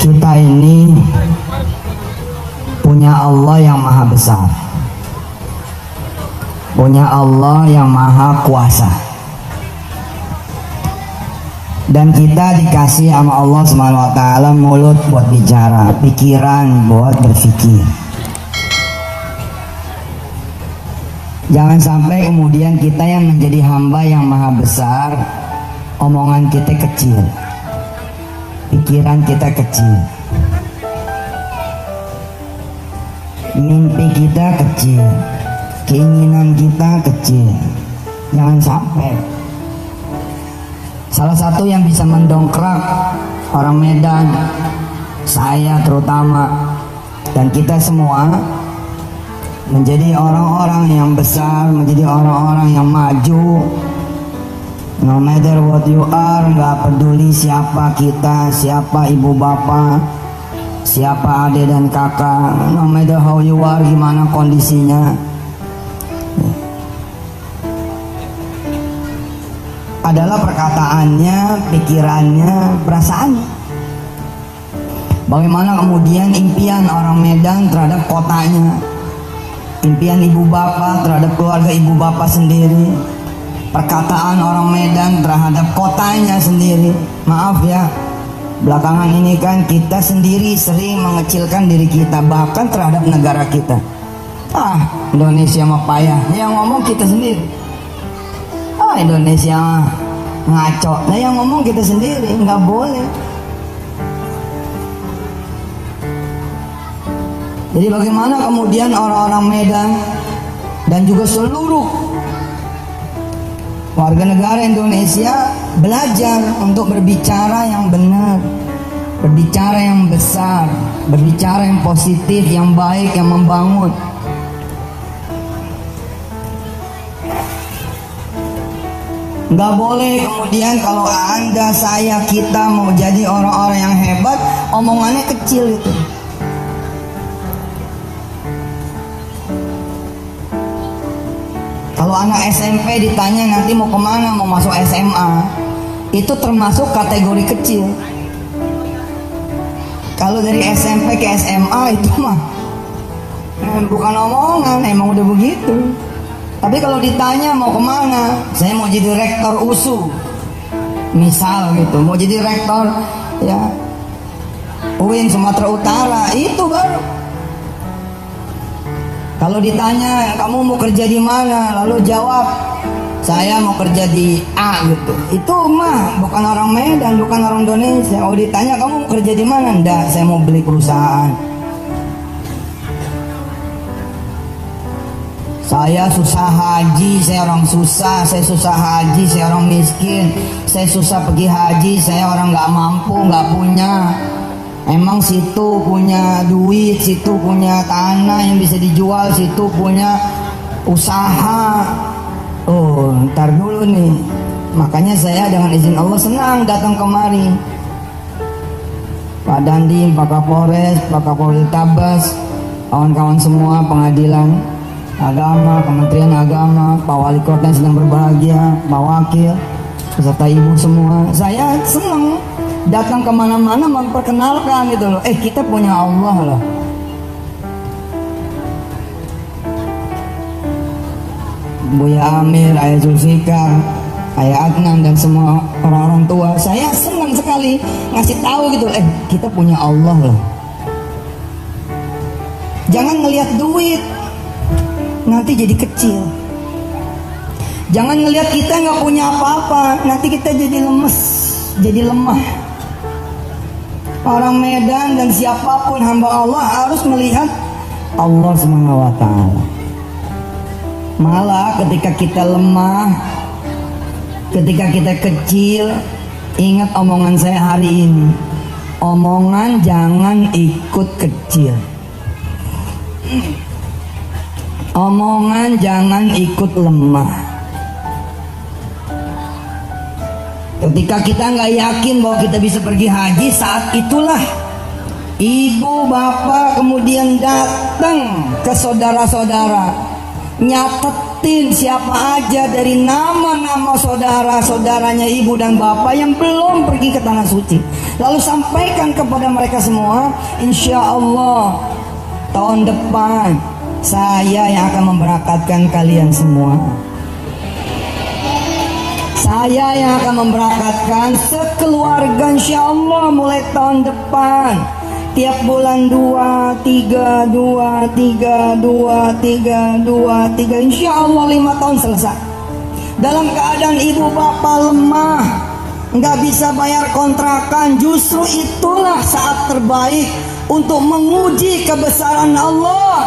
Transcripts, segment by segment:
Kita ini punya Allah yang maha besar, punya Allah yang maha kuasa, dan kita dikasih sama Allah Subhanahu wa Ta'ala mulut buat bicara, pikiran buat berpikir. Jangan sampai kemudian kita yang menjadi hamba yang maha besar, omongan kita kecil, pikiran kita kecil, mimpi kita kecil, keinginan kita kecil. Jangan sampai. Salah satu yang bisa mendongkrak orang Medan, saya terutama, dan kita semua menjadi orang-orang yang besar, menjadi orang-orang yang maju. No matter what you are, gak peduli siapa kita, siapa ibu bapak, siapa adik dan kakak, no matter how you are, gimana kondisinya, adalah perkataannya, pikirannya, perasaannya. Bagaimana kemudian impian orang Medan terhadap kotanya, impian ibu bapak terhadap keluarga ibu bapak sendiri, perkataan orang Medan terhadap kotanya sendiri. Maaf ya, belakangan ini kan kita sendiri sering mengecilkan diri kita, bahkan terhadap negara kita. Indonesia mah payah, yang ngomong kita sendiri. Indonesia mah ngaco, nah yang ngomong kita sendiri. Nggak boleh. Jadi bagaimana kemudian orang-orang Medan dan juga seluruh warga negara Indonesia belajar untuk berbicara yang benar, berbicara yang besar, berbicara yang positif, yang baik, yang membangun. Nggak boleh kemudian kalau Anda, saya, kita mau jadi orang-orang yang hebat, omongannya kecil itu. Kalau anak SMP ditanya nanti mau kemana, mau masuk SMA, itu termasuk kategori kecil. Kalau dari SMP ke SMA itu mah bukan omongan, emang udah begitu. Tapi kalau ditanya mau kemana, saya mau jadi rektor USU, misal gitu, mau jadi rektor ya UIN Sumatera Utara, itu baru. Kalau ditanya kamu mau kerja di mana, lalu jawab saya mau kerja di A gitu, itu mah bukan orang Medan, bukan orang Indonesia. Kalau ditanya kamu mau kerja di mana, enggak, saya mau beli perusahaan. Saya susah haji, saya orang susah. Saya susah haji, saya orang miskin. Saya susah pergi haji, saya orang nggak mampu, nggak punya. Emang situ punya duit, situ punya tanah yang bisa dijual, situ punya usaha. Ntar dulu nih. Makanya saya dengan izin Allah senang datang kemari. Pak Dandim, Pak Kapolres, Pak Kapoltabes, kawan-kawan semua pengadilan agama, Kementerian Agama, Pak Wali Kota yang sedang berbahagia, Pak Wakil, beserta ibu semua. Saya senang datang kemana-mana memperkenalkan gitu loh. Kita punya Allah loh. Buya Amir, Ayah Zulfikar, Ayah Adnan dan semua orang-orang tua, saya senang sekali ngasih tahu gitu. Kita punya Allah loh. Jangan ngelihat duit nanti jadi kecil. Jangan ngelihat kita nggak punya apa-apa, nanti kita jadi lemes, jadi lemah. Orang Medan dan siapapun hamba Allah harus melihat Allah Subhanahu wa Ta'ala. Malah ketika kita lemah, ketika kita kecil, ingat omongan saya hari ini. Omongan jangan ikut kecil. Omongan jangan ikut lemah. Ketika kita nggak yakin bahwa kita bisa pergi haji, saat itulah ibu bapak kemudian datang ke saudara-saudara, nyatetin siapa aja dari nama-nama saudara-saudaranya ibu dan bapak yang belum pergi ke tanah suci. Lalu sampaikan kepada mereka semua, insya Allah tahun depan saya yang akan memberangkatkan kalian semua. Saya yang akan memberangkatkan sekeluarga insya Allah mulai tahun depan. Tiap bulan 2, 3, 2, 3, 2, 3, 2, 3, insya Allah 5 tahun selesai. Dalam keadaan ibu bapak lemah, nggak bisa bayar kontrakan, justru itulah saat terbaik untuk menguji kebesaran Allah.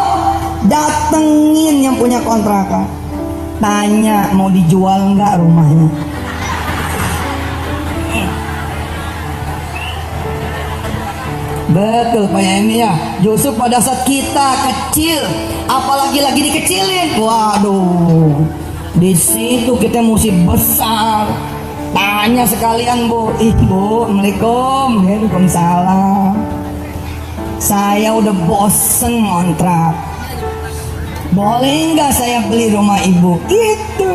Datengin yang punya kontrakan, tanya mau dijual nggak rumahnya. Betul Pak Emi ya. Justru pada saat kita kecil, apalagi lagi dikecilin, waduh, di situ kita mesti besar. Tanya sekalian Bu, Bu, Assalamualaikum. Waalaikumsalam. Saya udah bosen ngontrak. Boleh nggak saya beli rumah ibu? Gitu.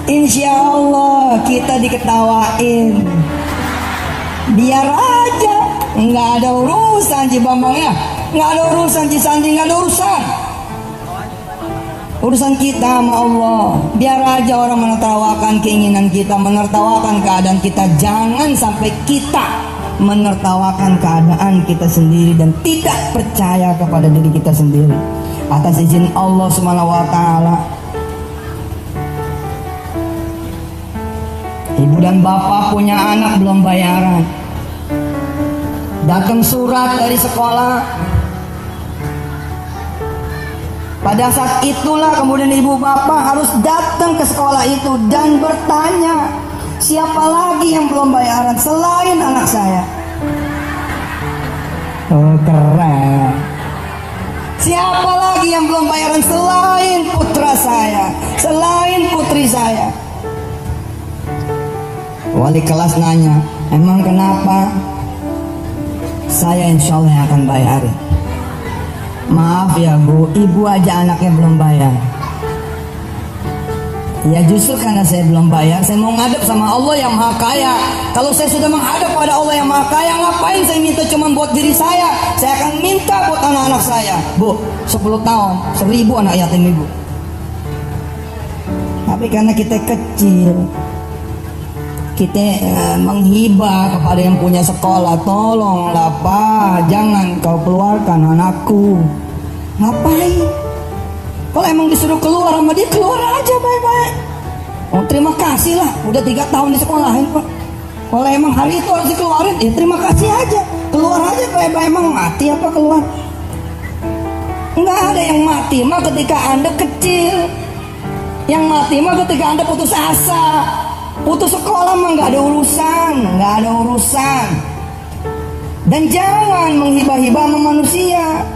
Insya Allah kita diketawain. Biar aja, nggak ada urusan Ci Bambang ya, nggak ada urusan Ci Sandi, nggak ada urusan. Urusan kita sama Allah. Biar aja orang menertawakan keinginan kita, menertawakan keadaan kita. Jangan sampai kita menertawakan keadaan kita sendiri dan tidak percaya kepada diri kita sendiri. Atas izin Allah Subhanahu wa taala, ibu dan bapak punya anak belum bayaran, datang surat dari sekolah. Pada saat itulah kemudian ibu bapak harus datang ke sekolah itu dan bertanya, siapa lagi yang belum bayaran selain anak saya? Oh keren. Siapa lagi yang belum bayaran selain putra saya, selain putri saya? Wali kelas nanya, emang kenapa? Saya insya Allah yang akan bayarin. Maaf ya Bu, ibu aja anaknya belum bayar. Ya justru karena saya belum bayar, saya mau ngadep sama Allah yang Maha Kaya. Kalau saya sudah menghadap pada Allah yang Maha Kaya, ngapain saya minta cuma buat diri saya? Saya akan minta buat anak-anak saya. Bu, 10 tahun, 1000 anak yatim ibu. Tapi karena kita kecil, kita menghibah kepada yang punya sekolah, tolonglah Pak, jangan kau keluarkan anakku. Ngapain? Kalau emang disuruh keluar sama dia, keluar aja baik-baik. Oh terima kasih lah, udah 3 tahun di sekolahin Pak. Kalau emang hari itu harus dikeluarin, ya terima kasih aja, keluar aja baik-baik. Emang mati apa keluar? Enggak ada yang mati mah ketika Anda kecil. Yang mati mah ketika Anda putus asa. Putus sekolah mah nggak ada urusan, nggak ada urusan. Dan jangan menghibah-hibah sama manusia.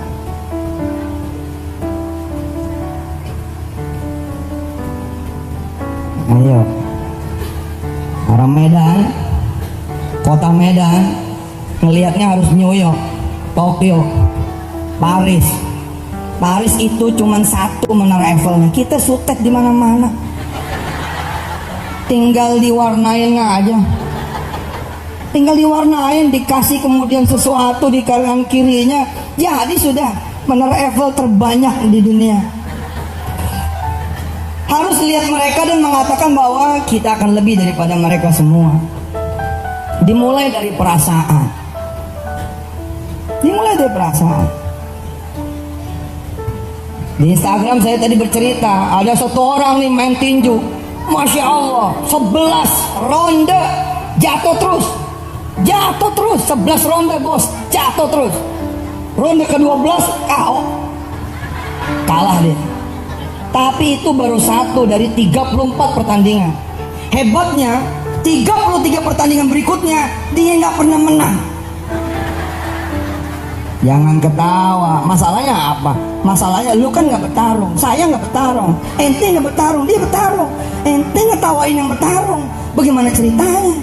Ayo, orang Medan, kota Medan, ngelihatnya harus New York, Tokyo, Paris. Paris itu cuman satu menara Eiffelnya. Kita sutet di mana-mana. Tinggal diwarnain aja, tinggal diwarnain, dikasih kemudian sesuatu di kanan kirinya, jadi sudah menara Eiffel terbanyak di dunia. Harus lihat mereka dan mengatakan bahwa kita akan lebih daripada mereka semua. Dimulai dari perasaan, dimulai dari perasaan. Di Instagram saya tadi bercerita, ada satu orang nih main tinju, Masya Allah, 11 ronde jatuh terus, 11 ronde bos, jatuh terus. Ronde ke-12 KO, kalah dia. Tapi itu baru satu dari 34 pertandingan. Hebatnya 33 pertandingan berikutnya dia nggak pernah menang. Jangan ketawa. Masalahnya apa? Masalahnya lu kan nggak bertarung, saya nggak bertarung, ente nggak bertarung, dia bertarung. Ente ngetawain yang bertarung, bagaimana ceritanya?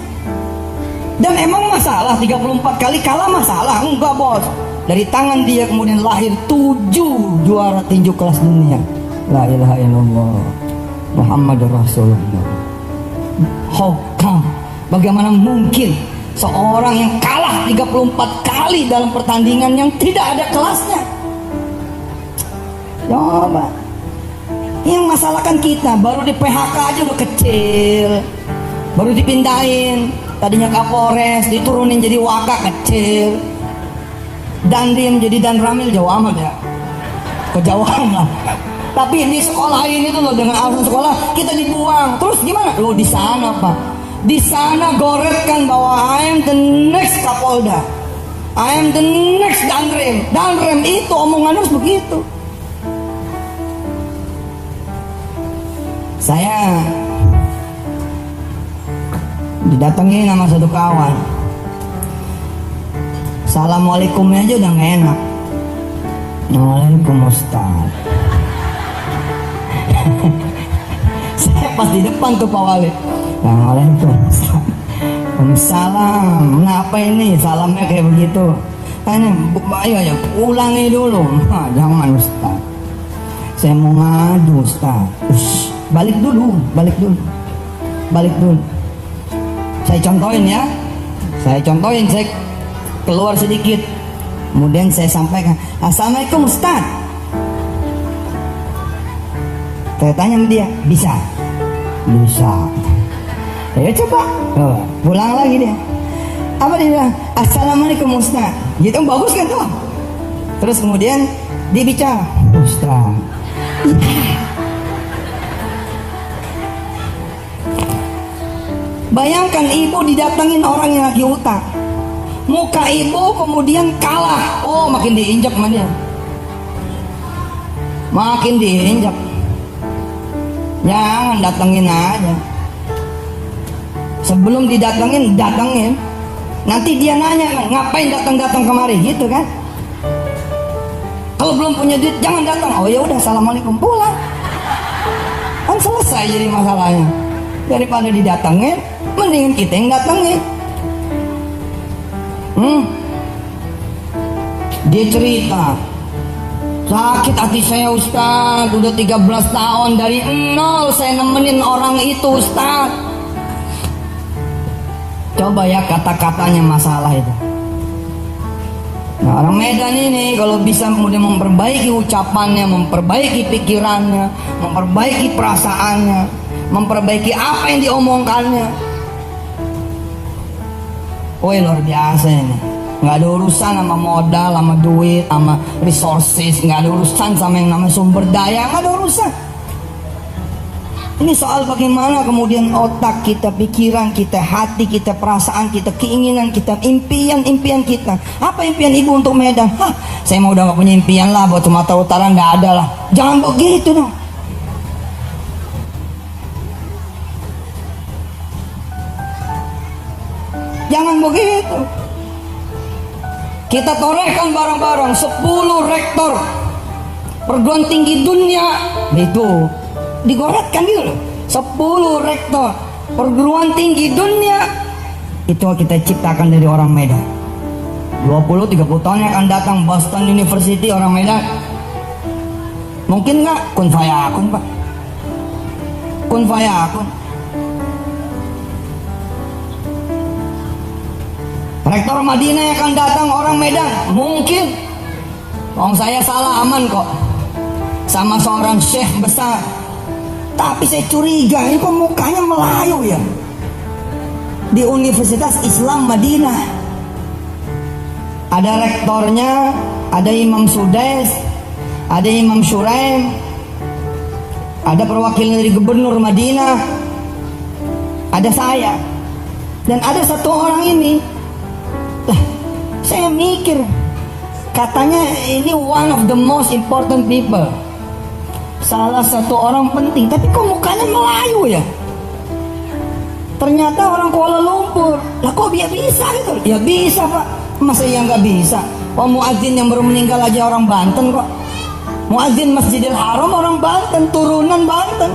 Dan emang masalah 34 kali kalah masalah? Enggak bos. Dari tangan dia kemudian lahir 7 juara tinju kelas dunia. La ilaha illallah Muhammadur Rasulullah. How come? Bagaimana mungkin Seorang yang kalah 34 kali dalam pertandingan yang tidak ada kelasnya. Coba. Yang masalahkan kita baru di PHK aja udah kecil, baru dipindahin, tadinya Kapolres diturunin jadi Waka kecil, Dandim jadi Danramil, jauh amat ya, kejauhan lah. Tapi di sekolah ini tuh loh, dengan alasan sekolah kita dibuang. Terus gimana? Lo di sana Pak, di sana goretkan bahwa I am the next Kapolda, I am the next Danrem. Danrem itu omongan harus begitu. Saya didatangi sama satu kawan, assalamualaikumnya aja udah gak enak. Waalaikumsalam Ustaz. Saya pas di depan tuh Pak Wali, Waalaikumsalam. Waalaikumsalam. Kenapa ini salamnya kayak begitu? Tanya, ayo aja ulangi dulu. Nah, jangan Ustaz, saya mau ngadu Ustaz. Balik dulu. Saya contohin ya. Saya keluar sedikit. Kemudian saya sampaikan, assalamualaikum Ustaz. Saya tanya sama dia, bisa? Ya coba. Pulang lagi dia. Apa dia bilang? Assalamualaikum Ustaz. Gitu bagus kan tuh. Terus kemudian dia bicara, Ustaz. Bayangkan ibu didatengin orang yang lagi utang, muka ibu kemudian kalah. Oh, makin diinjak sama dia, makin diinjak. Jangan datengin aja. Sebelum didatengin, datengin. Nanti dia nanya, ngapain datang kemari, gitu kan? Kalau belum punya duit jangan datang. Oh ya udah, assalamualaikum, pulang. Kan selesai jadi masalahnya. Daripada didatengin, mendingan kita yang datengin. Dia cerita, sakit hati saya Ustaz, udah 13 tahun dari nol saya nemenin orang itu Ustaz. Coba ya kata-katanya masalah itu. Nah, orang Medan ini kalau bisa kemudian memperbaiki ucapannya, memperbaiki pikirannya, memperbaiki perasaannya, memperbaiki apa yang diomongkannya, woi luar biasa ini. Nggak ada urusan sama modal, sama duit, sama resources, nggak ada urusan sama yang namanya sumber daya, nggak ada urusan. Ini soal bagaimana kemudian otak kita, pikiran kita, hati kita, perasaan kita, keinginan kita, impian kita. Apa impian ibu untuk Medan? Saya mau udah gak punya impian lah buat Sumatera Utara, nggak ada lah. Jangan begitu dong. Jangan begitu. Kita torehkan bareng-bareng 10 rektor perguruan tinggi dunia itu digoretkan gitu loh. 10 rektor perguruan tinggi dunia itu kita ciptakan dari orang Medan. 20-30 tahun yang akan datang Boston University orang Medan. Mungkin nggak? Kun fayakun Pak, kun fayakun. Rektor Madinah yang akan datang orang Medan. Mungkin. Orang saya salah aman kok sama seorang syekh besar. Tapi saya curiga ini kok mukanya Melayu ya. Di Universitas Islam Madinah ada rektornya, ada Imam Sudais, ada Imam Shuraim, ada perwakilan dari Gubernur Madinah, ada saya, dan ada satu orang ini. Saya mikir, katanya ini one of the most important people, salah satu orang penting, tapi kok mukanya Melayu ya? Ternyata orang Kuala Lumpur. Lah kok dia bisa gitu? Ya bisa Pak, masa yang nggak bisa? Oh, muadzin yang baru meninggal aja orang Banten kok. Muadzin Masjidil Haram orang Banten, turunan Banten.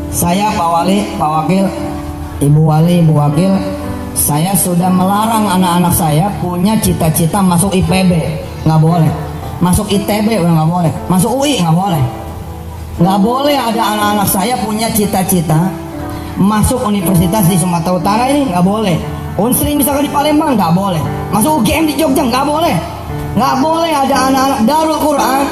Saya Pak Wali, Pak Wakil, Ibu Wali, Ibu Wakil, saya sudah melarang anak-anak saya punya cita-cita masuk IPB, nggak boleh. Masuk ITB udah nggak boleh. Masuk UI nggak boleh. Nggak boleh ada anak-anak saya punya cita-cita Masuk universitas di Sumatera Utara ini nggak boleh. Unsri misalkan di Palembang nggak boleh. Masuk UGM di Jogja nggak boleh. Nggak boleh ada anak-anak Darul Quran.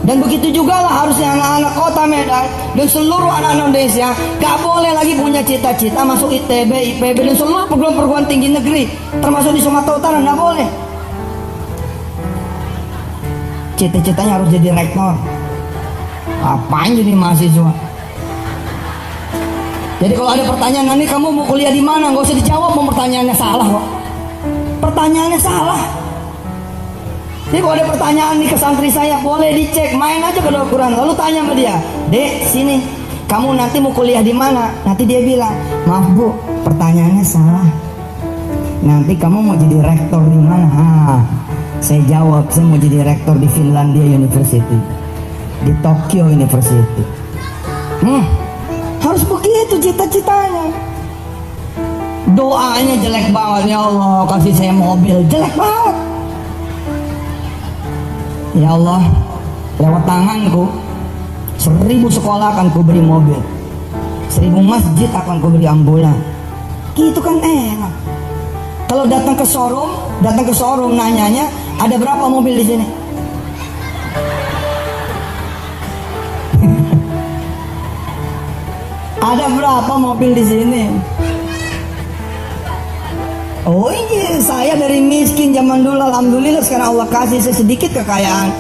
Dan begitu juga lah harusnya anak-anak kota Medan dan seluruh anak-anak Indonesia nggak boleh lagi punya cita-cita masuk ITB, IPB dan seluruh perguruan tinggi negeri termasuk di Sumatera Utara, nggak boleh. Cita-citanya harus jadi rektor. Apain jadi mahasiswa? Jadi kalau ada pertanyaan, nanti kamu mau kuliah di mana? Nggak usah dijawab, pertanyaannya salah kok. Pertanyaannya salah. Jadi kalau ada pertanyaan nih ke santri saya, boleh dicek, main aja ke Darul Quran. Lalu tanya sama dia, Dek, sini, kamu nanti mau kuliah di mana? Nanti dia bilang, maaf Bu, pertanyaannya salah. Nanti kamu mau jadi rektor di mana? Saya jawab, saya mau jadi rektor di Finlandia University, di Tokyo University. Harus begitu cita-citanya. Doanya jelek banget, ya Allah kasih saya mobil, jelek banget. Ya Allah, lewat tanganku 1000 sekolah akan ku beri mobil, 1000 masjid akan ku beri ambulan. Gitu kan enak. Kalau datang ke showroom nanyanya, ada berapa mobil di sini? Ada berapa mobil di sini? Oh iya, saya dari miskin zaman dulu, alhamdulillah sekarang Allah kasih saya sedikit kekayaan.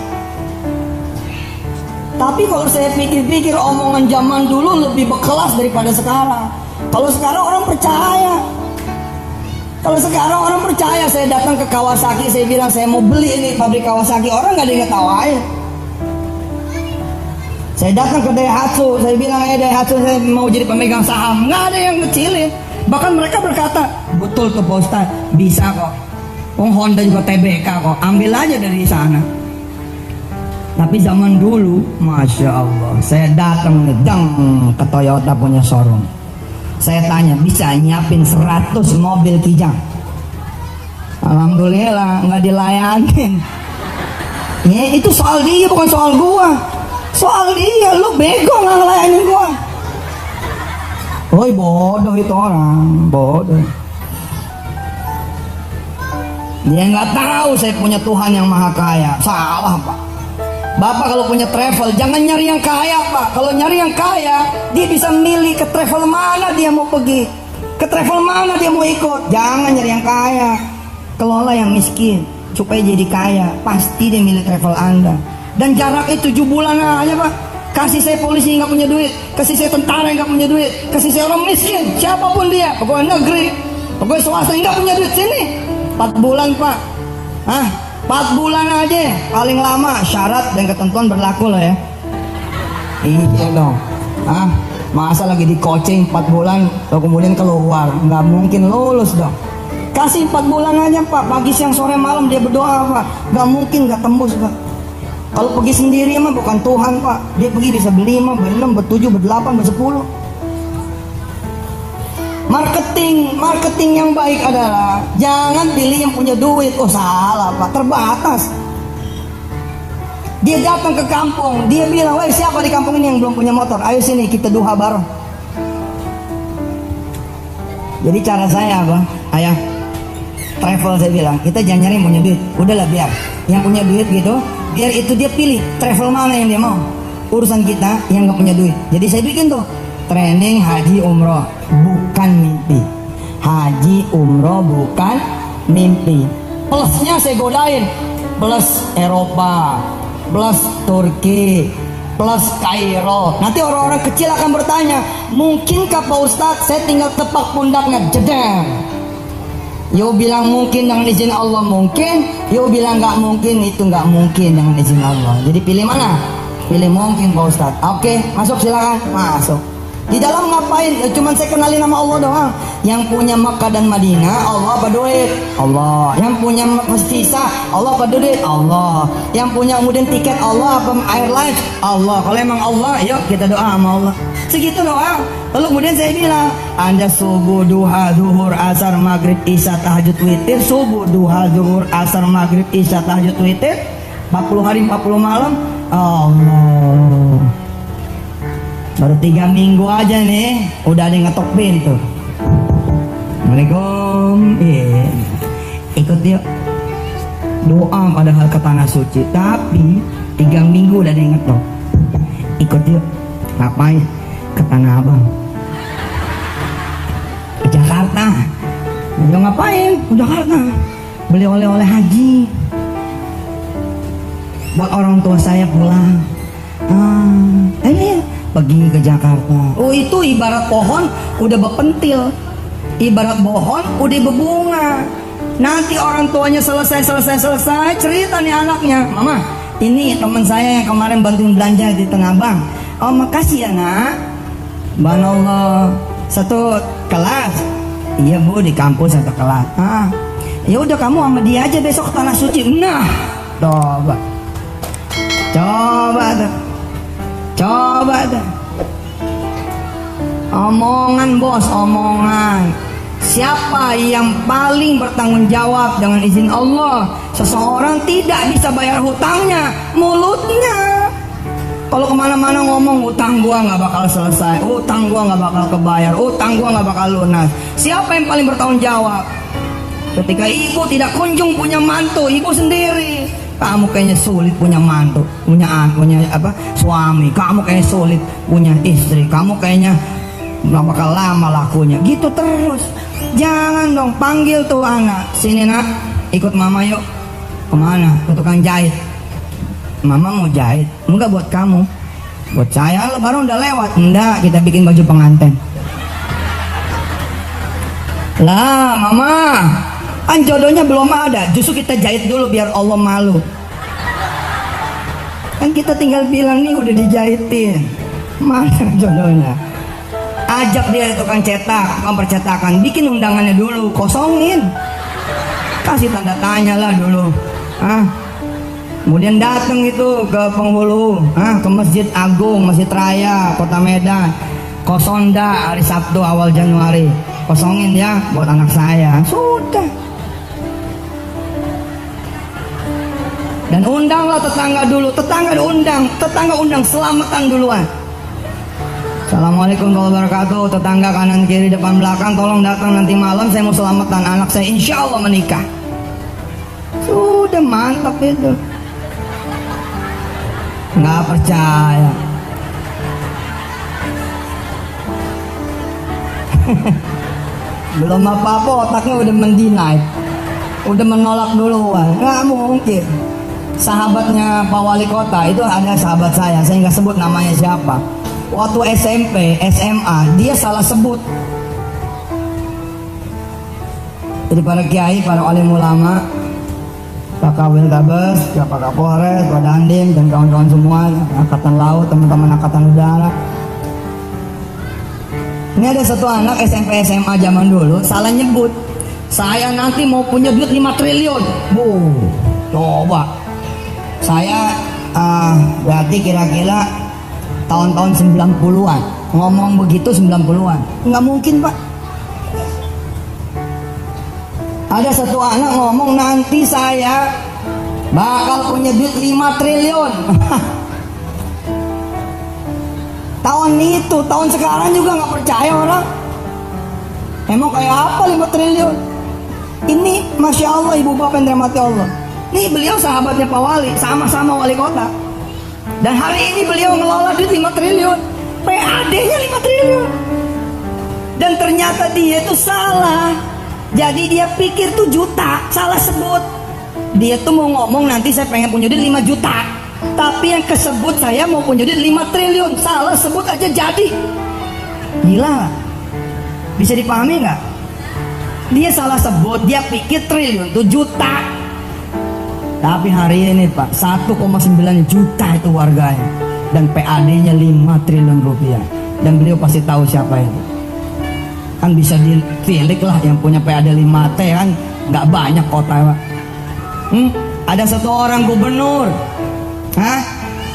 Tapi kalau saya pikir-pikir, omongan zaman dulu lebih berkelas daripada sekarang. Kalau sekarang orang percaya. Saya datang ke Kawasaki, saya bilang saya mau beli ini pabrik Kawasaki, orang nggak ada yang ketawain. Saya datang ke Daihatsu, saya bilang Daihatsu saya mau jadi pemegang saham, nggak ada yang kecilin. Bahkan mereka berkata, betul tuh Pak Ustaz, bisa kok. Honda juga TBK kok, ambil aja dari sana. Tapi zaman dulu, Masya Allah, saya datang ke Toyota punya showroom. Saya tanya, bisa nyiapin 100 mobil Kijang? Alhamdulillah, nggak dilayanin. Ya, itu soal dia, bukan soal gua. Soal dia, lu bego nggak ngelayanin gua. Woi, bodoh itu orang, bodoh. Dia nggak tahu saya punya Tuhan yang maha kaya. Salah Pak. Bapak kalau punya travel, jangan nyari yang kaya Pak. Kalau nyari yang kaya, dia bisa milih ke travel mana dia mau pergi, ke travel mana dia mau ikut. Jangan nyari yang kaya, kelola yang miskin supaya jadi kaya. Pasti dia milih travel Anda. Dan jarak itu 7 bulan aja Pak. Kasih saya polisi nggak punya duit, kasih saya tentara yang nggak punya duit, kasih saya orang miskin, siapapun dia, pokoknya negeri, pokoknya swasta nggak punya duit, sini 4 bulan Pak. 4 bulan aja paling lama, syarat dan ketentuan berlaku loh ya. Iya dong. Masa lagi di coaching 4 bulan lalu kemudian keluar, nggak mungkin lulus dong. Kasih 4 bulan aja Pak, pagi siang sore malam dia berdoa Pak, nggak mungkin nggak tembus Pak. Kalau pergi sendiri mah bukan Tuhan Pak, dia pergi bisa ber5, ber6, ber7, ber8, ber10. Marketing yang baik adalah jangan pilih yang punya duit. Oh salah Pak, terbatas. Dia datang ke kampung, dia bilang, woi siapa di kampung ini yang belum punya motor? Ayo sini kita duha bareng. Jadi cara saya Bang, ayah travel saya bilang, kita jangan nyari yang punya duit. Udahlah biar yang punya duit gitu, biar itu dia pilih travel mana yang dia mau. Urusan kita yang nggak punya duit. Jadi saya bikin tuh training haji umroh bukan mimpi. Haji umroh bukan mimpi. Plusnya saya godain, plus Eropa, plus Turki, plus Kairo. Nanti orang-orang kecil akan bertanya, mungkinkah Pak Ustadz saya tinggal tepak pundaknya jedang. Yo bilang mungkin dengan izin Allah mungkin, yo bilang nggak mungkin, itu nggak mungkin dengan izin Allah. Jadi pilih mana? Pilih mungkin Pak Ustadz. Oke, masuk silakan, masuk. Di dalam ngapain? Ya, cuman saya kenalin nama Allah doang. Yang punya Makkah dan Madinah, Allah apa duit? Allah. Yang punya visa, Allah apa duit? Allah. Yang punya kemudian tiket, Allah apa airline? Allah. Kalau emang Allah, yuk kita doa sama Allah. Segitu doang. Lalu kemudian saya bilang, Anda subuh, duha, zuhur, asar, maghrib, isya, tahajud, witir. Subuh, duha, zuhur, asar, maghrib, isya, tahajud, witir. 40 hari 40 malam. Allah. Baru 3 minggu aja nih udah ada yang ngetok pintu. Assalamualaikum. Iya. Ikut yuk doa padahal ke tanah suci, tapi 3 minggu udah ada yang ngetok. Ikut yuk. Ngapain? Ke Tanah Abang, ke Jakarta. Yo ngapain? Ke Jakarta beli oleh-oleh haji buat orang tua saya pulang. Pergi ke Jakarta. Oh, itu ibarat pohon udah berpentil, ibarat pohon udah berbunga. Nanti orang tuanya selesai cerita nih anaknya, mama ini teman saya yang kemarin bantuin belanja di Tanah Abang. Oh makasih ya nak. Banallah, satu kelas. Iya bu, di kampus satu kelas. Ya udah kamu sama dia aja besok ke tanah suci. Nah, coba tuh. Omongan bos, omongan. Siapa yang paling bertanggung jawab dengan izin Allah? Seseorang tidak bisa bayar hutangnya, mulutnya. Kalau kemana-mana ngomong utang gua nggak bakal selesai, utang gua nggak bakal kebayar, utang gua nggak bakal lunas. Siapa yang paling bertanggung jawab? Ketika ibu tidak kunjung punya mantu, ibu sendiri. Kamu kayaknya sulit punya mantu, punya suami. Kamu kayaknya sulit punya istri. Kamu kayaknya nggak bakal lama lakunya. Gitu terus. Jangan dong, panggil tuh anak. Sini nak, ikut mama yuk. Kemana? Ke tukang jahit. Mama mau jahit. Enggak buat kamu, buat saya. Lebaran udah lewat. Enggak, kita bikin baju pengantin. Lah mama, kan jodohnya belum ada. Justru kita jahit dulu biar Allah malu. Kan kita tinggal bilang nih udah dijahitin. Mana jodohnya? Ajak dia tukang cetak, tukang percetakan, bikin undangannya dulu, kosongin, kasih tanda tanya lah dulu. Kemudian datang itu ke penghulu, ke Masjid Agung, Masjid Raya, Kota Medan. Kosonda hari Sabtu awal Januari, kosongin ya buat anak saya. Sudah. Dan undanglah tetangga dulu, tetangga undang, selamatan duluan. Assalamualaikum warahmatullahi wabarakatuh. Tetangga kanan kiri depan belakang tolong datang nanti malam, saya mau selamatan anak saya, insya Allah menikah. Sudah mantap itu. Nggak percaya. Belum apa-apa otaknya udah mendinai, udah menolak duluan. Nggak mungkin. Sahabatnya Pak Wali Kota itu ada sahabat saya nggak sebut namanya siapa. Waktu SMP, SMA dia salah sebut. Jadi para kiai, para alim ulama, Pak Kawil Gabes, Pak Kapolres, Pak Dandim dan kawan-kawan semua, Angkatan Laut, teman-teman Angkatan Udara. Ini ada satu anak SMP SMA zaman dulu salah nyebut. Saya nanti mau punya duit 5 triliun. Coba. Saya berarti kira-kira tahun-tahun 90-an ngomong begitu, 90-an. Nggak mungkin Pak. Ada satu anak ngomong nanti saya bakal punya duit 5 triliun. Tahun itu, tahun sekarang juga nggak percaya orang. Emang kayak apa 5 triliun? Ini Masya Allah ibu bapak yang dirahmati Allah. Nih beliau sahabatnya Pak Wali, sama-sama wali kota. Dan hari ini beliau ngelola duit 5 triliun. PAD-nya 5 triliun. Dan ternyata dia itu salah. Jadi dia pikir tuh juta, salah sebut. Dia tuh mau ngomong nanti saya pengen punya duit 5 juta. Tapi yang kesebut saya mau punya duit 5 triliun. Salah sebut aja jadi. Gila. Bisa dipahami nggak? Dia salah sebut, dia pikir triliun itu juta. Tapi hari ini Pak 1,9 juta itu warganya. Dan PAD-nya 5 triliun rupiah. Dan beliau pasti tahu siapa ini. Kan bisa ditilik lah yang punya PAD 5T kan. Nggak banyak kota Pak. Ada satu orang gubernur.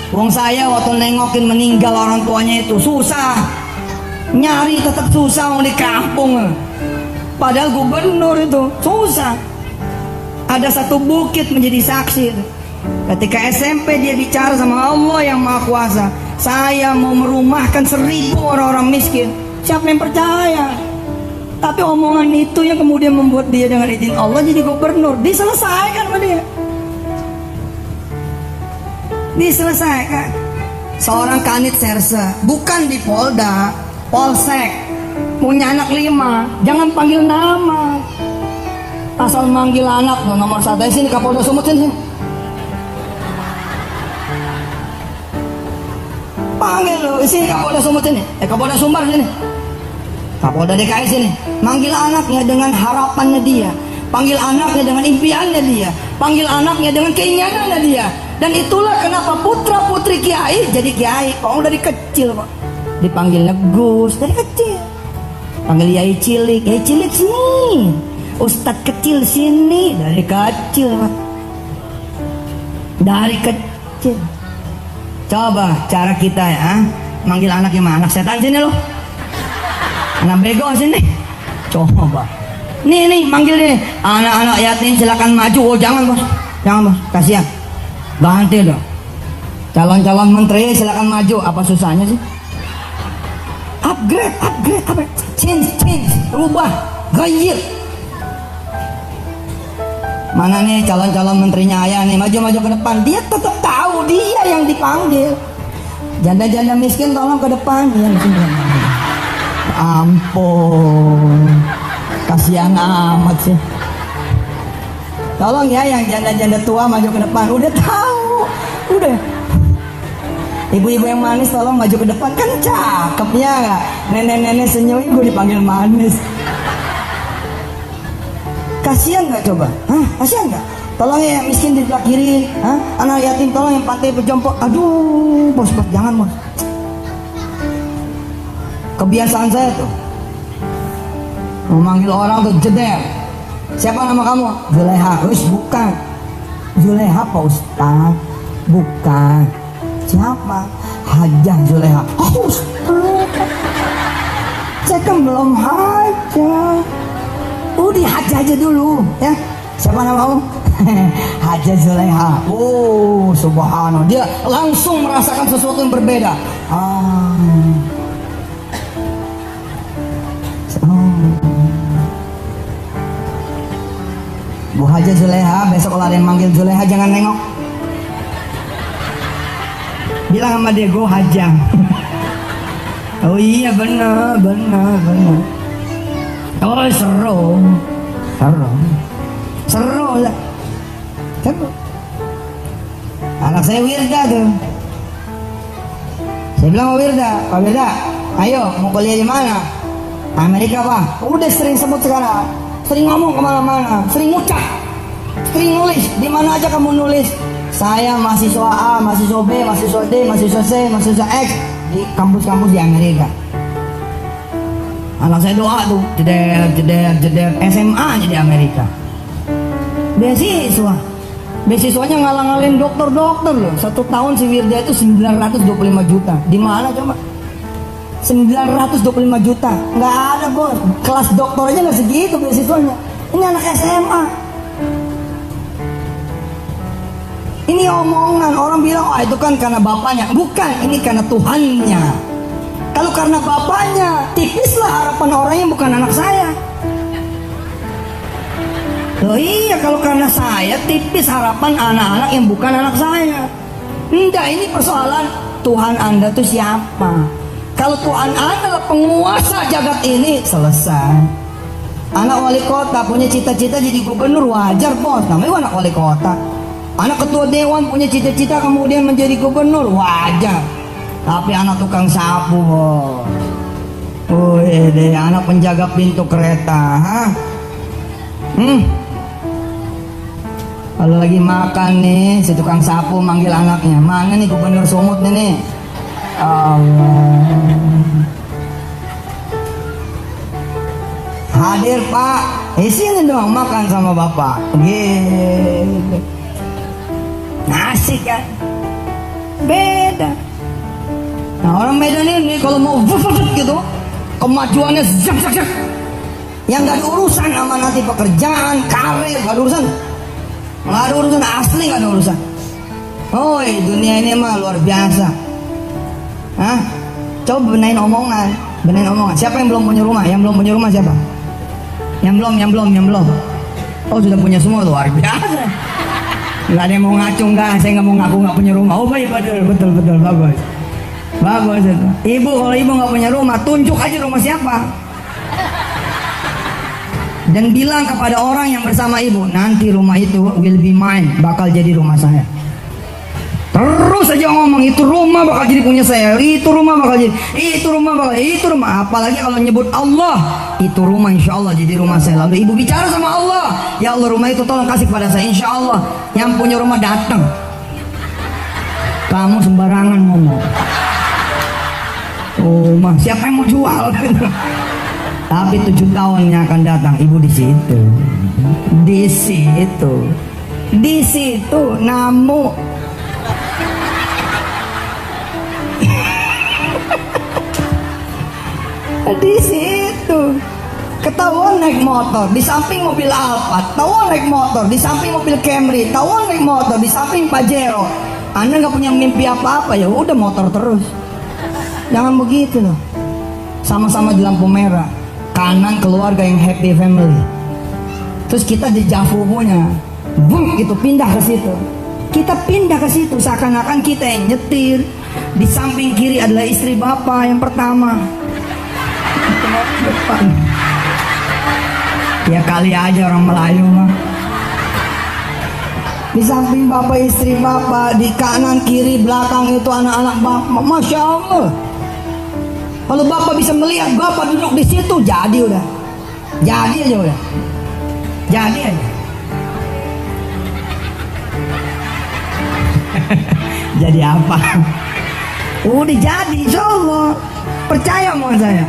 Wong saya waktu nengokin meninggal orang tuanya itu susah. Nyari tetap susah mau di kampung. Padahal gubernur itu susah. Ada satu bukit menjadi saksi. Ketika SMP dia bicara sama Allah yang Maha Kuasa. saya mau merumahkan 1000 orang-orang miskin. Siapa yang percaya? Tapi omongan itu yang kemudian membuat dia dengan izin Allah jadi gubernur. Diselesaikan sama dia. Diselesaikan. Seorang kanit serse, bukan di Polda, Polsek, punya anak 5, jangan panggil nama. Asal manggil anak, nomor 1 sini Kapolda Sumut sini. Panggil lo, sini Kapolda Sumut sini, Kapolda Sumbar sini, Kapolda DKI sini. Manggil anaknya dengan harapannya dia, panggil anaknya dengan impiannya dia, panggil anaknya dengan keinginannya dia. Dan itulah kenapa putra putri kiai jadi kiai. Kalau dari kecil Pak, dipanggilnya Gus dari kecil. Panggil Yai Cilik, Yai Cilik sini. Ustadz kecil sini, dari kecil Pak. Dari kecil. Coba cara kita ya, manggil anak gimana? Anak setan sini loh, anak bego sini. Coba. Nih manggil nih, anak-anak yatim silakan maju. Oh jangan bos, jangan bos, kasihan. Ganti dong. Calon-calon menteri silakan maju. Apa susahnya sih? Upgrade, change, rubah, gayir. Mana nih calon-calon menterinya ayah nih, maju ke depan. Dia tetap tahu dia yang dipanggil. Janda-janda miskin tolong ke depan. Yang ampun, kasihan amat sih. Tolong ya yang janda-janda tua maju ke depan. Udah tahu, udah. Ibu-ibu yang manis tolong maju ke depan. Kan cakep ya gak? Nenek-nenek senyum gue dipanggil manis. Kasihan gak coba? Hah? Kasihan gak? Tolong ya yang miskin di sebelah kiri. Hah? Anak yatim tolong yang pantai berjongkok. Aduh, bos jangan bos. Kebiasaan saya tuh memanggil orang tuh jeder. Siapa nama kamu? Zuleha. Bukan Zuleha Pak Ustaz. Bukan. Siapa? Hajah Zuleha. Oh Ustaz, saya kan belum hajah. Dihajah aja dulu ya. Siapa nama kamu? Hajah Zuleha. Oh subhanallah, dia langsung merasakan sesuatu yang berbeda. Bu Hajah Zuleha, besok kalau ada yang manggil Zuleha jangan nengok. Bilang sama dia, gue Hajah. Oh iya benar. Oh seru lah. Anak saya Wirda tuh. Saya bilang sama Wirda, Pak Wirda, ayo mau kuliah di mana? Amerika Pak. Udah sering sebut sekarang. Sering ngomong kemana-mana, sering ngucap, sering nulis. Di mana aja kamu nulis, saya mahasiswa A, mahasiswa B, mahasiswa D, mahasiswa C, mahasiswa X di kampus-kampus di Amerika. Anak saya doa tuh, jeder, SMA aja di Amerika. Beasiswanya ngalang-ngalin dokter loh. 1 tahun si Wirda itu 925 juta. Di mana coba? 925 juta. Nggak ada bos. Kelas doktor aja nggak segitu beasiswanya. Ini anak SMA. Ini omongan orang bilang, oh itu kan karena bapaknya. Bukan, ini karena Tuhannya. Kalau karena bapaknya, tipislah harapan orangnya, bukan anak saya. Loh iya, kalau karena saya, tipis harapan anak-anak yang bukan anak saya. Enggak, ini persoalan Tuhan Anda tuh siapa. Kalau Tuhan Anda adalah penguasa jagat ini, selesai. Anak wali kota punya cita-cita jadi gubernur, wajar bos, namanya anak wali kota. Anak ketua dewan punya cita-cita kemudian menjadi gubernur, wajar. Tapi anak tukang sapu bos. Deh, anak penjaga pintu kereta, Kalau lagi makan nih, si tukang sapu manggil anaknya, mana nih gubernur Sumut nih? Allah. Hadir Pak, sini dong makan sama bapak. Gitu. Asik kan? Beda. Nah orang Medan ini kalau mau gitu, kemajuannya zak. Yang gak ada urusan sama nanti pekerjaan, karir, gak ada urusan. Gak ada urusan, asli gak ada urusan. Oh dunia ini mah luar biasa. Hah? Coba benain omongan. Siapa yang belum punya rumah? Yang belum punya rumah siapa? Yang belum. Oh, sudah punya semua, luar biasa. Nggak ada yang mau ngacu, nggak. Saya nggak mau ngaku nggak punya rumah. Oh baik, betul, bagus. Ibu, kalau ibu nggak punya rumah, tunjuk aja rumah siapa. Dan bilang kepada orang yang bersama ibu, nanti rumah itu will be mine, bakal jadi rumah saya. Terus aja ngomong, itu rumah bakal jadi punya saya, itu rumah bakal jadi, itu rumah. Apalagi kalau nyebut Allah, itu rumah insya Allah jadi rumah saya. Lalu ibu bicara sama Allah, ya Allah rumah itu tolong kasih kepada saya, insya Allah. Yang punya rumah datang. Kamu sembarangan ngomong. Rumah siapa yang mau jual? Tapi 7 tahun yang akan datang ibu di situ namu. Di situ ketahuan naik motor di samping mobil Alphard, ketahuan naik motor di samping mobil Camry, ketahuan naik motor di samping Pajero. Anda nggak punya mimpi apa-apa, ya udah motor terus. Jangan begitu loh. Sama-sama di lampu merah, kanan keluarga yang happy family. Terus kita di Javunya, gitu pindah ke situ. Kita pindah ke situ seakan-akan kita yang nyetir. Di samping kiri adalah istri bapak yang pertama. Depan. Ya kali aja orang Melayu mah. Di samping bapak istri bapak, di kanan kiri belakang itu anak-anak bapak. Masya Allah. Kalau bapak bisa melihat bapak duduk di situ, jadi udah. Jadi aja. Jadi apa? Udah jadi, insya Allah. Percaya sama saya.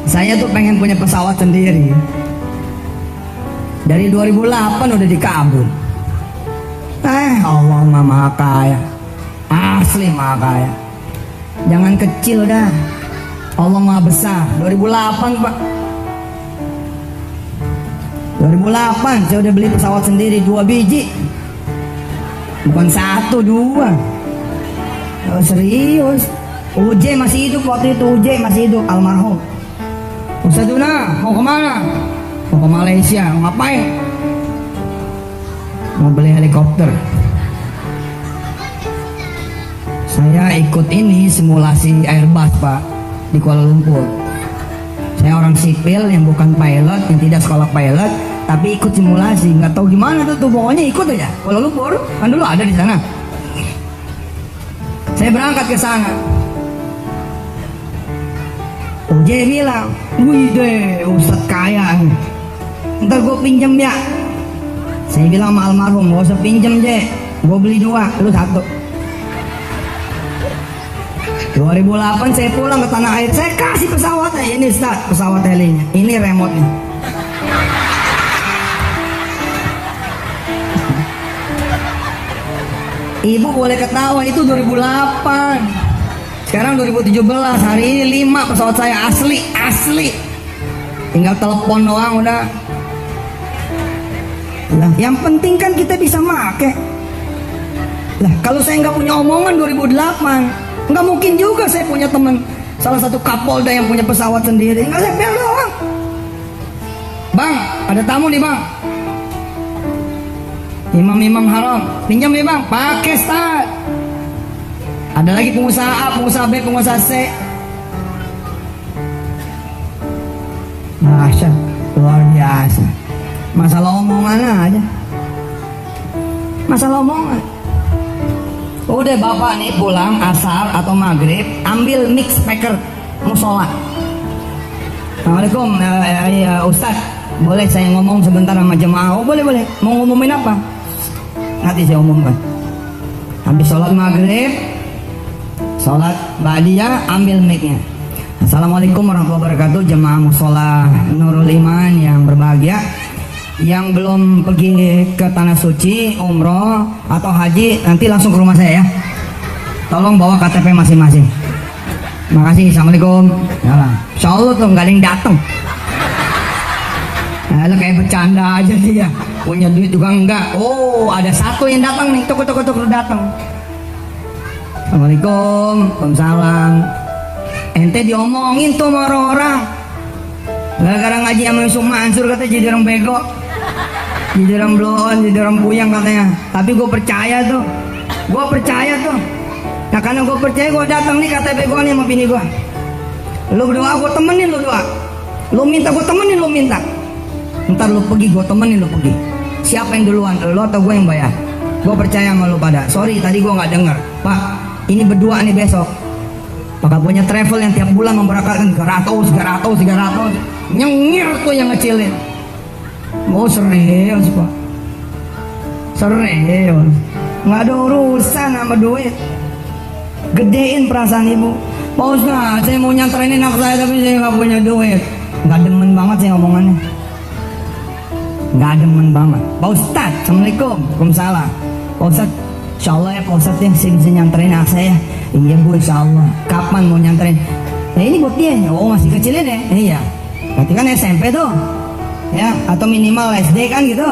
Saya tuh pengen punya pesawat sendiri. Dari 2008 udah dikabul. Allah maha kaya. Asli maha kaya. Jangan kecil dah. Allah maha besar. 2008 Pak. 2008 saya udah beli pesawat sendiri 2 biji. Bukan 1, 2. Oh, serius. UJ masih hidup waktu itu. UJ masih hidup, almarhum. Ustadzuna mau kemana? Mau ke Malaysia. Mau ngapain? Mau beli helikopter. Saya ikut ini simulasi Airbus Pak di Kuala Lumpur. Saya orang sipil yang bukan pilot, yang tidak sekolah pilot, tapi ikut simulasi. Nggak tahu gimana tuh, pokoknya ikut aja. Kuala Lumpur kan dulu ada di sana. Saya berangkat ke sana. Uje bilang, wih deh Ustadz kaya, ntar gue pinjem ya. Saya bilang sama almarhum, gak usah pinjem Je, gue beli 2, lu 1. 2008 saya pulang ke tanah air, saya kasih pesawatnya. Ini Ustadz, pesawat helinya, ini remote-nya. Ibu boleh ketawa, itu 2008. Sekarang 2017, hari ini 5 pesawat saya asli. Tinggal telepon doang udah. Lah, yang penting kan kita bisa make. Lah, kalau saya nggak punya omongan 2008, nggak mungkin juga saya punya teman salah satu Kapolda yang punya pesawat sendiri. Nggak, saya bel doang. Bang, ada tamu nih bang. Imam haram, pinjam nih bang, pakai start. Ada lagi pengusaha A, pengusaha B, pengusaha C. Masya, luar biasa. Masalah omongan aja. Masalah omongan. Udah bapak nih pulang asar atau maghrib, ambil mix packer musola. Assalamualaikum Ustadz, boleh saya ngomong sebentar sama jemaah? Oh boleh. Mau ngomongin apa? Nanti saya umumkan. Habis sholat maghrib, sholat ba'diyah, ambil mic-nya. Assalamualaikum warahmatullahi wabarakatuh, jemaah musola Nurul Iman yang berbahagia, yang belum pergi ke tanah suci, umroh atau haji, nanti langsung ke rumah saya ya. Tolong bawa KTP masing-masing. Makasih, assalamualaikum. Insya Allah tuh nggak ada yang datang. Nah, kayak bercanda aja dia. Punya duit juga enggak. Oh, ada satu yang datang nih, tuk datang. Assalamualaikum, waalaikumsalam. Ente diomongin tuh sama orang-orang. Gara-gara ngaji sama Yusuf Mansur kata jadi orang bego, jadi orang blon, jadi orang puyang katanya. Tapi gue percaya tuh, Nah karena gue percaya, gue datang nih KTP gue nih sama bini gue. Lu doa, gue temenin lu doa. Lu minta, gue temenin lu minta. Ntar lu pergi, gue temenin lu pergi. Siapa yang duluan, lu atau gue yang bayar? Gue percaya sama lu pada. Sorry tadi gue nggak denger, Pak. Ini berdua nih besok. Maka punya travel yang tiap bulan memberangkatkan 300. Nyengir tuh yang ngecilin. Oh serius Pak, serius. Nggak ada urusan sama duit. Gedein perasaan ibu. Pak Ustaz, saya mau nyanterin anak saya tapi saya nggak punya duit. Nggak demen banget sih ngomongannya. Nggak demen banget. Pak Ustaz, Assalamualaikum, waalaikumsalam. Pak Ustaz, insya Allah ya Pak Ustaz ya, saya bisa nyanterin anak saya. Iya Bu, insya Allah. Kapan mau nyanterin? Nah ini buat dia. Oh masih kecilin ya? Iya. Berarti kan SMP tuh, ya? Atau minimal SD kan gitu?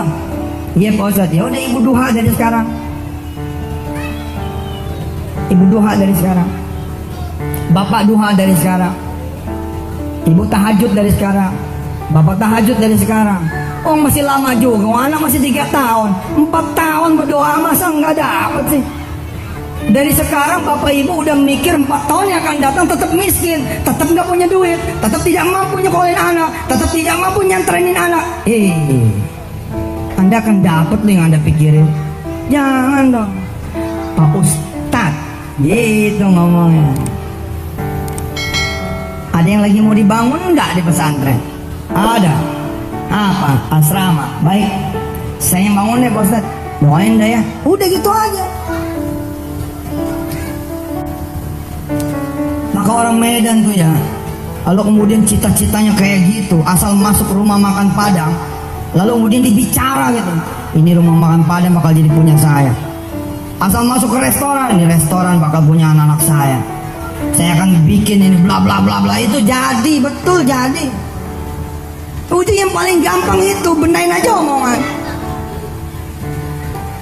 Iya Pak Ustaz. Ya udah ibu duha dari sekarang. Ibu duha dari sekarang. Bapak duha dari sekarang. Ibu tahajud dari sekarang. Bapak tahajud dari sekarang. Oh masih lama juga. Anak masih 3 tahun, 4 tahun berdoa masa nggak dapet sih? Dari sekarang bapak ibu udah mikir 4 tahun yang akan datang tetap miskin, tetap nggak punya duit, tetap tidak mampu nyekolin anak, tetap tidak mampu nyanterin anak. Anda akan dapat loh yang Anda pikirin. Jangan dong, Pak Ustad, gitu ngomongnya. Ada yang lagi mau dibangun nggak di pesantren? Ada. Apa? Asrama. Baik, saya yang bangun deh Pak Ustad. Doain dah ya. Udah gitu aja. Maka orang Medan tuh ya, kalau kemudian cita-citanya kayak gitu, asal masuk rumah makan Padang, lalu kemudian dibicara gitu, ini rumah makan Padang bakal jadi punya saya. Asal masuk ke restoran, ini restoran bakal punya anak-anak saya. Saya akan bikin ini bla bla bla bla, itu jadi, betul jadi. Itu yang paling gampang itu, benain aja omongan.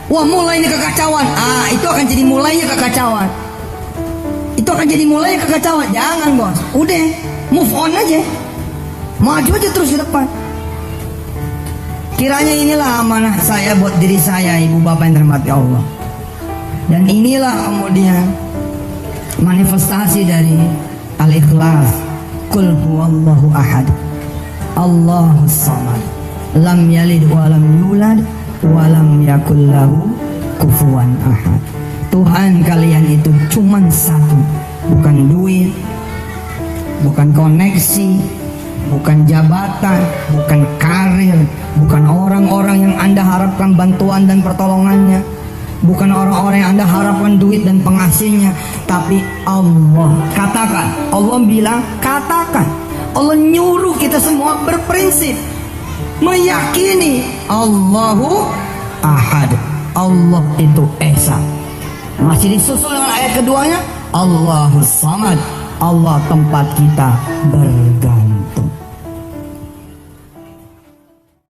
Wah mulai ini kekacauan, itu akan jadi mulainya kekacauan. Itu akan jadi mulai kekacauan. Jangan bos, udah move on aja, maju aja terus ke depan. Kiranya inilah amanah saya buat diri saya, ibu bapak yang terhormati Allah. Dan inilah kemudian manifestasi dari al-ikhlas. Qul huwallahu ahad, Allahus samad, lam yalid wa lam yulad wa lam yakul lahu kufuwan ahad. Tuhan kalian itu cuman satu, bukan duit, bukan koneksi, bukan jabatan, bukan karir, bukan orang-orang yang Anda harapkan bantuan dan pertolongannya, bukan orang-orang yang Anda harapkan duit dan pengasihnya, tapi Allah. Katakan, Allah bilang katakan. Allah nyuruh kita semua berprinsip, meyakini Allahu Ahad, Allah itu Esa. Masih disusul dengan ayat keduanya, Allahus Samad, Allah tempat kita bergantung.